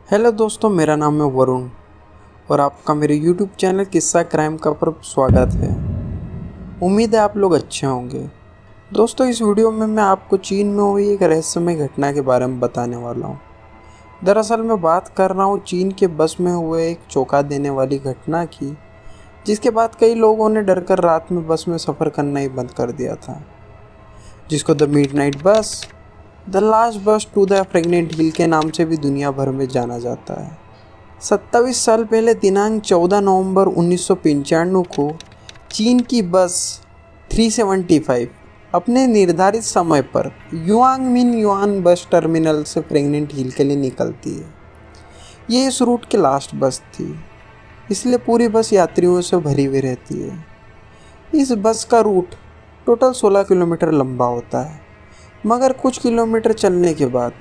Hello दोस्तों, मेरा नाम है वरुण और आपका मेरे यूट्यूब चैनल किस्सा क्राइम का पर स्वागत है। उम्मीद है आप लोग अच्छे होंगे। दोस्तों, इस वीडियो में मैं आपको चीन में हुई एक रहस्यमय घटना के बारे में बताने वाला हूँ। दरअसल मैं बात कर रहा हूँ चीन के बस में हुए एक चौंका देने वाली घटना की, जिसके बाद कई लोगों ने डरकर रात में बस में सफ़र करना ही बंद कर दिया था, जिसको द मिडनाइट बस, द लास्ट बस टू द प्रेग्नेंट हिल के नाम से भी दुनिया भर में जाना जाता है। 27 साल पहले दिनांक 14 नवंबर 1995 को चीन की बस 375 अपने निर्धारित समय पर युआंगमिन युआन बस टर्मिनल से प्रेग्नेंट हिल के लिए निकलती है। ये इस रूट की लास्ट बस थी, इसलिए पूरी बस यात्रियों से भरी हुई रहती है। इस बस का रूट टोटल 16 किलोमीटर लंबा होता है, मगर कुछ किलोमीटर चलने के बाद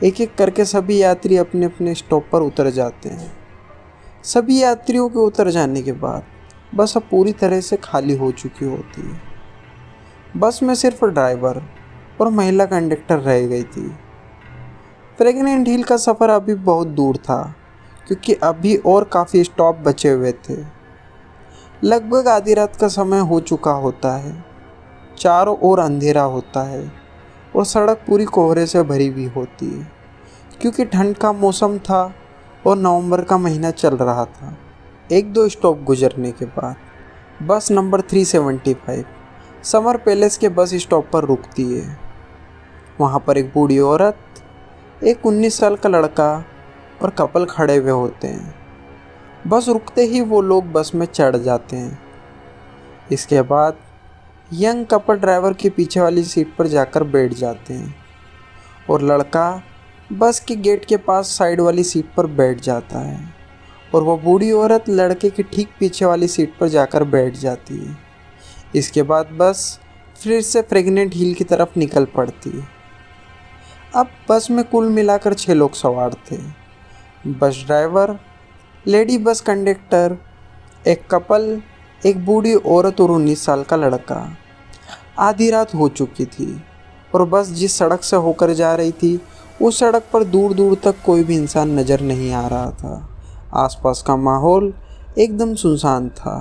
एक एक करके सभी यात्री अपने अपने स्टॉप पर उतर जाते हैं। सभी यात्रियों के उतर जाने के बाद बस अब पूरी तरह से खाली हो चुकी होती है। बस में सिर्फ ड्राइवर और महिला कंडक्टर रह गई थी। प्रेग्नेंट हिल का सफ़र अभी बहुत दूर था, क्योंकि अभी और काफ़ी स्टॉप बचे हुए थे। लगभग आधी रात का समय हो चुका होता है, चारों ओर अंधेरा होता है और सड़क पूरी कोहरे से भरी हुई होती है, क्योंकि ठंड का मौसम था और नवंबर का महीना चल रहा था। एक दो स्टॉप गुजरने के बाद बस नंबर 375 समर पैलेस के बस स्टॉप पर रुकती है। वहाँ पर एक बूढ़ी औरत, एक 19 साल का लड़का और कपल खड़े हुए होते हैं। बस रुकते ही वो लोग बस में चढ़ जाते हैं। इसके बाद यंग कपल ड्राइवर के पीछे वाली सीट पर जाकर बैठ जाते हैं और लड़का बस के गेट के पास साइड वाली सीट पर बैठ जाता है और वह बूढ़ी औरत लड़के के ठीक पीछे वाली सीट पर जाकर बैठ जाती है। इसके बाद बस फिर से प्रेग्नेंट हिल की तरफ निकल पड़ती है। अब बस में कुल मिलाकर 6 लोग सवार थे। Bus driver, lady bus conductor, एक कपल, एक बूढ़ी औरत और 19 साल का लड़का। आधी रात हो चुकी थी और बस जिस सड़क से होकर जा रही थी उस सड़क पर दूर दूर तक कोई भी इंसान नज़र नहीं आ रहा था। आसपास का माहौल एकदम सुनसान था।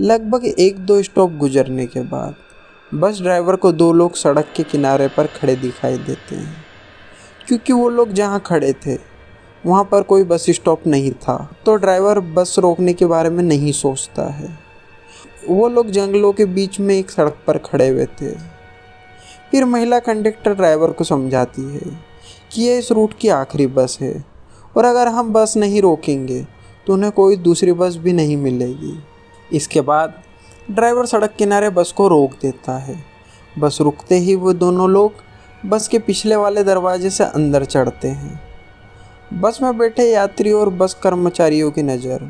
लगभग एक दो स्टॉप गुजरने के बाद बस ड्राइवर को 2 लोग सड़क के किनारे पर खड़े दिखाई देते हैं। क्योंकि वो लोग जहाँ खड़े थे वहाँ पर कोई बस स्टॉप नहीं था, तो ड्राइवर बस रोकने के बारे में नहीं सोचता है। वो लोग जंगलों के बीच में एक सड़क पर खड़े हुए थे। फिर महिला कंडक्टर ड्राइवर को समझाती है कि ये इस रूट की आखिरी बस है और अगर हम बस नहीं रोकेंगे तो उन्हें कोई दूसरी बस भी नहीं मिलेगी। इसके बाद ड्राइवर सड़क किनारे बस को रोक देता है। बस रुकते ही वो दोनों लोग बस के पिछले वाले दरवाजे से अंदर चढ़ते हैं। बस में बैठे यात्री और बस कर्मचारियों की नज़र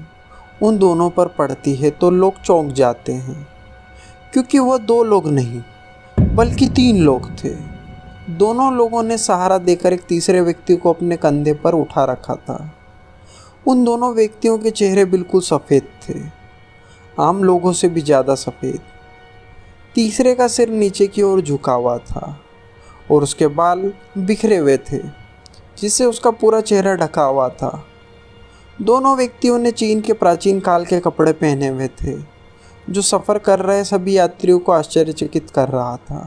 उन दोनों पर पड़ती है तो लोग चौंक जाते हैं, क्योंकि वह 2 लोग नहीं बल्कि 3 लोग थे। दोनों लोगों ने सहारा देकर एक तीसरे व्यक्ति को अपने कंधे पर उठा रखा था। उन दोनों व्यक्तियों के चेहरे बिल्कुल सफ़ेद थे, आम लोगों से भी ज़्यादा सफ़ेद। तीसरे का सिर नीचे की ओर झुका हुआ था और उसके बाल बिखरे हुए थे, जिससे उसका पूरा चेहरा ढका हुआ था। दोनों व्यक्तियों ने चीन के प्राचीन काल के कपड़े पहने हुए थे, जो सफ़र कर रहे सभी यात्रियों को आश्चर्यचकित कर रहा था।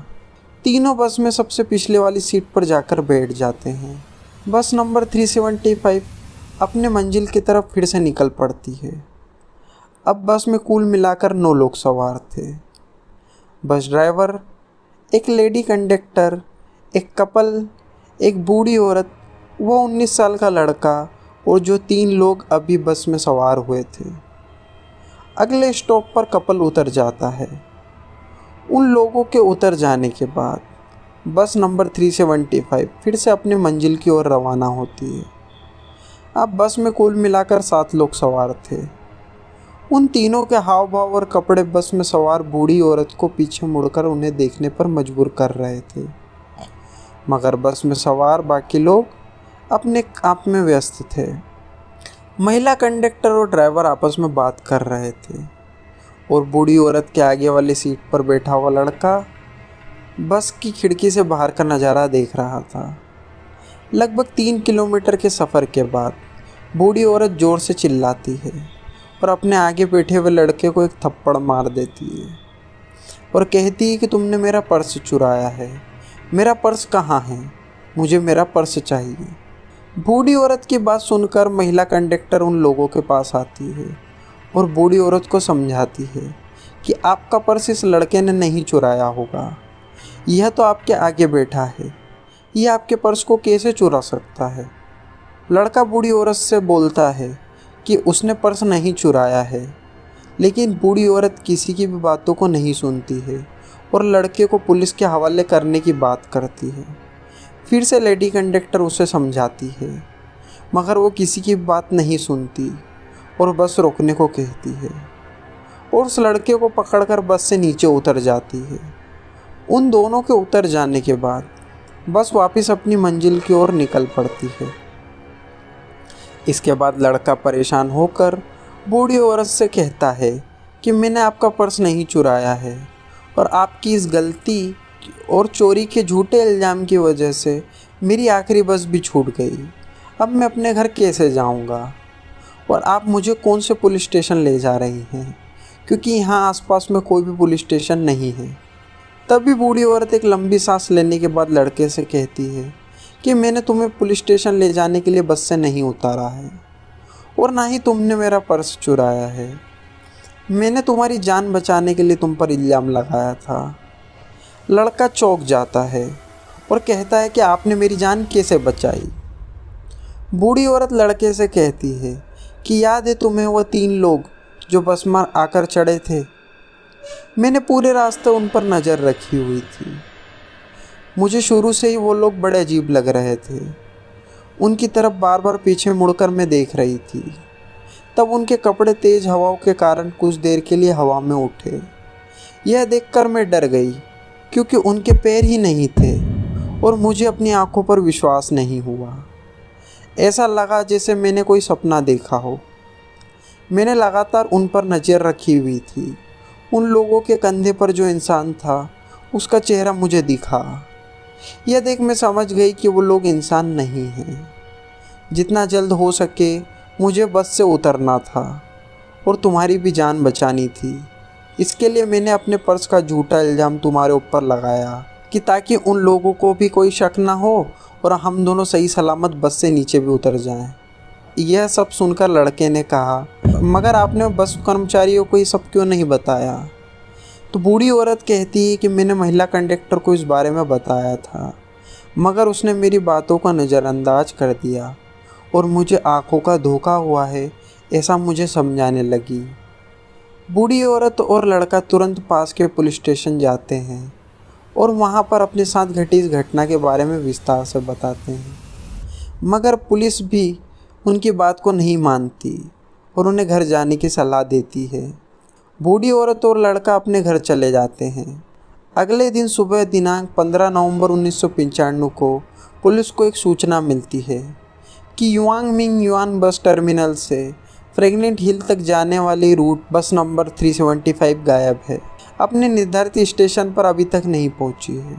तीनों बस में सबसे पिछले वाली सीट पर जाकर बैठ जाते हैं। बस नंबर 375 अपने मंजिल की तरफ फिर से निकल पड़ती है। अब बस में कुल मिलाकर 9 लोग सवार थे। बस ड्राइवर, एक लेडी कंडक्टर, एक कपल, एक बूढ़ी औरत, वो 19 साल का लड़का और जो 3 लोग अभी बस में सवार हुए थे। अगले स्टॉप पर कपल उतर जाता है। उन लोगों के उतर जाने के बाद बस नंबर 375 फिर से अपनी मंजिल की ओर रवाना होती है। अब बस में कुल मिलाकर 7 लोग सवार थे। उन तीनों के हाव भाव और कपड़े बस में सवार बूढ़ी औरत को पीछे मुड़कर उन्हें देखने पर मजबूर कर रहे थे, मगर बस में सवार बाकी लोग अपने आप में व्यस्त थे। महिला कंडक्टर और ड्राइवर आपस में बात कर रहे थे और बूढ़ी औरत के आगे वाली सीट पर बैठा हुआ लड़का बस की खिड़की से बाहर का नज़ारा देख रहा था। लगभग 3 किलोमीटर के सफ़र के बाद बूढ़ी औरत ज़ोर से चिल्लाती है और अपने आगे बैठे हुए लड़के को एक थप्पड़ मार देती है और कहती है कि तुमने मेरा पर्स चुराया है। मेरा पर्स कहाँ है? मुझे मेरा पर्स चाहिए। बूढ़ी औरत की बात सुनकर महिला कंडक्टर उन लोगों के पास आती है और बूढ़ी औरत को समझाती है कि आपका पर्स इस लड़के ने नहीं चुराया होगा। यह तो आपके आगे बैठा है, यह आपके पर्स को कैसे चुरा सकता है? लड़का बूढ़ी औरत से बोलता है कि उसने पर्स नहीं चुराया है, लेकिन बूढ़ी औरत किसी की भी बातों को नहीं सुनती है और लड़के को पुलिस के हवाले करने की बात करती है। फिर से लेडी कंडक्टर उसे समझाती है, मगर वो किसी की बात नहीं सुनती और बस रोकने को कहती है और उस लड़के को पकड़कर बस से नीचे उतर जाती है। उन दोनों के उतर जाने के बाद बस वापस अपनी मंजिल की ओर निकल पड़ती है। इसके बाद लड़का परेशान होकर बूढ़ी औरत से कहता है कि मैंने आपका पर्स नहीं चुराया है और आपकी इस गलती और चोरी के झूठे इल्ज़ाम की वजह से मेरी आखिरी बस भी छूट गई। अब मैं अपने घर कैसे जाऊंगा? और आप मुझे कौन से पुलिस स्टेशन ले जा रही हैं, क्योंकि यहाँ आसपास में कोई भी पुलिस स्टेशन नहीं है। तभी बूढ़ी औरत एक लंबी सांस लेने के बाद लड़के से कहती है कि मैंने तुम्हें पुलिस स्टेशन ले जाने के लिए बस से नहीं उतारा है और ना ही तुमने मेरा पर्स चुराया है। मैंने तुम्हारी जान बचाने के लिए तुम पर इल्ज़ाम लगाया था। लड़का चौंक जाता है और कहता है कि आपने मेरी जान कैसे बचाई? बूढ़ी औरत लड़के से कहती है कि याद है तुम्हें वो 3 लोग जो बस में आकर चढ़े थे? मैंने पूरे रास्ते उन पर नज़र रखी हुई थी। मुझे शुरू से ही वो लोग बड़े अजीब लग रहे थे। उनकी तरफ बार बार पीछे मुड़कर मैं देख रही थी। तब उनके कपड़े तेज़ हवाओं के कारण कुछ देर के लिए हवा में उठे। यह देखकर मैं डर गई, क्योंकि उनके पैर ही नहीं थे और मुझे अपनी आंखों पर विश्वास नहीं हुआ। ऐसा लगा जैसे मैंने कोई सपना देखा हो। मैंने लगातार उन पर नज़र रखी हुई थी। उन लोगों के कंधे पर जो इंसान था उसका चेहरा मुझे दिखा। यह देख मैं समझ गई कि वो लोग इंसान नहीं हैं। जितना जल्द हो सके मुझे बस से उतरना था और तुम्हारी भी जान बचानी थी। इसके लिए मैंने अपने पर्स का झूठा इल्ज़ाम तुम्हारे ऊपर लगाया कि ताकि उन लोगों को भी कोई शक ना हो और हम दोनों सही सलामत बस से नीचे भी उतर जाएं। यह सब सुनकर लड़के ने कहा, मगर आपने बस कर्मचारियों को ये सब क्यों नहीं बताया? तो बूढ़ी औरत कहती है कि मैंने महिला कंडक्टर को इस बारे में बताया था, मगर उसने मेरी बातों का नज़रअंदाज कर दिया और मुझे आंखों का धोखा हुआ है ऐसा मुझे समझाने लगी। बूढ़ी औरत और लड़का तुरंत पास के पुलिस स्टेशन जाते हैं और वहाँ पर अपने साथ घटी इस घटना के बारे में विस्तार से बताते हैं, मगर पुलिस भी उनकी बात को नहीं मानती और उन्हें घर जाने की सलाह देती है। बूढ़ी औरत और लड़का अपने घर चले जाते हैं। अगले दिन सुबह दिनांक 15 नवंबर 1995 को पुलिस को एक सूचना मिलती है कि युआंग मिंग युआन बस टर्मिनल से फ्रैगनेंट हिल तक जाने वाली रूट बस नंबर 375 गायब है, अपने निर्धारित स्टेशन पर अभी तक नहीं पहुंची है।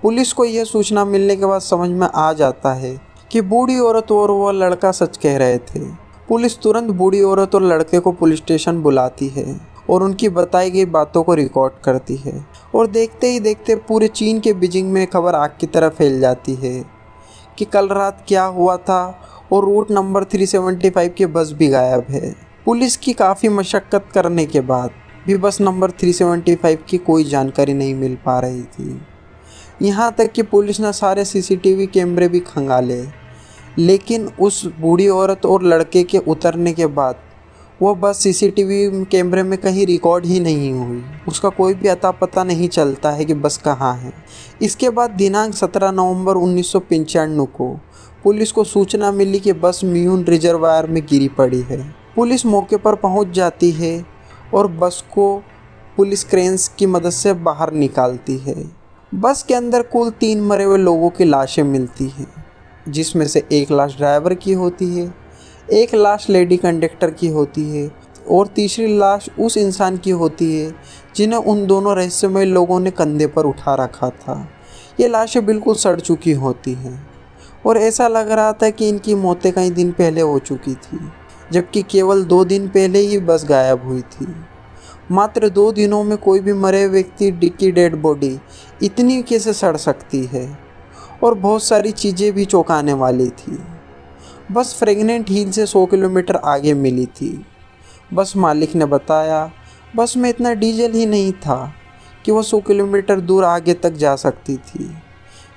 पुलिस को यह सूचना मिलने के बाद समझ में आ जाता है कि बूढ़ी औरत और वह लड़का सच कह रहे थे। पुलिस तुरंत बूढ़ी औरत और लड़के को पुलिस स्टेशन बुलाती है और उनकी बताई गई बातों को रिकॉर्ड करती है और देखते ही देखते पूरे चीन के बीजिंग में खबर आग की तरह फैल जाती है कि कल रात क्या हुआ था और रूट नंबर 375 की बस भी गायब है। पुलिस की काफ़ी मशक्क़त करने के बाद भी बस नंबर 375 की कोई जानकारी नहीं मिल पा रही थी। यहाँ तक कि पुलिस ने सारे सीसीटीवी कैमरे भी खंगाले, लेकिन उस बूढ़ी औरत और लड़के के उतरने के बाद वो बस सीसीटीवी कैमरे में कहीं रिकॉर्ड ही नहीं हुई। उसका कोई भी अता पता नहीं चलता है कि बस कहाँ है। इसके बाद दिनांक 17 नवंबर 1995 को पुलिस को सूचना मिली कि बस म्यून रिजर्वायर में गिरी पड़ी है। पुलिस मौके पर पहुंच जाती है और बस को पुलिस क्रेन्स की मदद से बाहर निकालती है। बस के अंदर कुल 3 मरे हुए लोगों की लाशें मिलती हैं, जिसमें से एक लाश ड्राइवर की होती है, एक लाश लेडी कंडक्टर की होती है और तीसरी लाश उस इंसान की होती है जिन्हें उन दोनों रहस्यमय लोगों ने कंधे पर उठा रखा था। ये लाशें बिल्कुल सड़ चुकी होती हैं और ऐसा लग रहा था कि इनकी मौतें कई दिन पहले हो चुकी थी, जबकि केवल 2 दिन पहले ही बस गायब हुई थी। मात्र 2 दिनों में कोई भी मरे व्यक्ति की डेड बॉडी इतनी कैसे सड़ सकती है। और बहुत सारी चीज़ें भी चौंकाने वाली थी। बस फ्रेगनेंट हिल से 100 किलोमीटर आगे मिली थी। बस मालिक ने बताया बस में इतना डीजल ही नहीं था कि वो 100 किलोमीटर दूर आगे तक जा सकती थी।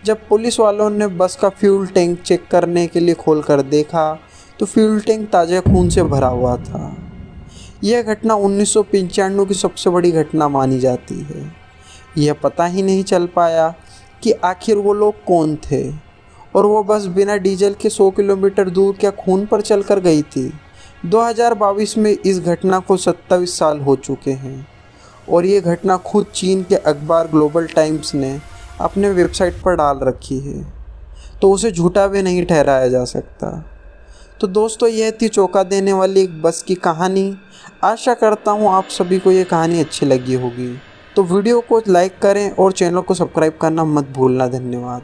जब पुलिस वालों ने बस का फ्यूल टैंक चेक करने के लिए खोल कर देखा तो फ्यूल टैंक ताज़ा खून से भरा हुआ था। यह घटना 1995 की सबसे बड़ी घटना मानी जाती है। यह पता ही नहीं चल पाया कि आखिर वो लोग कौन थे और वो बस बिना डीजल के 100 किलोमीटर दूर क्या खून पर चलकर गई थी। 2022 में इस घटना को 27 साल हो चुके हैं और ये घटना खुद चीन के अखबार ग्लोबल टाइम्स ने अपने वेबसाइट पर डाल रखी है, तो उसे झूठा भी नहीं ठहराया जा सकता। तो दोस्तों, यह थी चौंका देने वाली एक बस की कहानी। आशा करता हूँ आप सभी को ये कहानी अच्छी लगी होगी। तो वीडियो को लाइक करें और चैनल को सब्सक्राइब करना मत भूलना। धन्यवाद।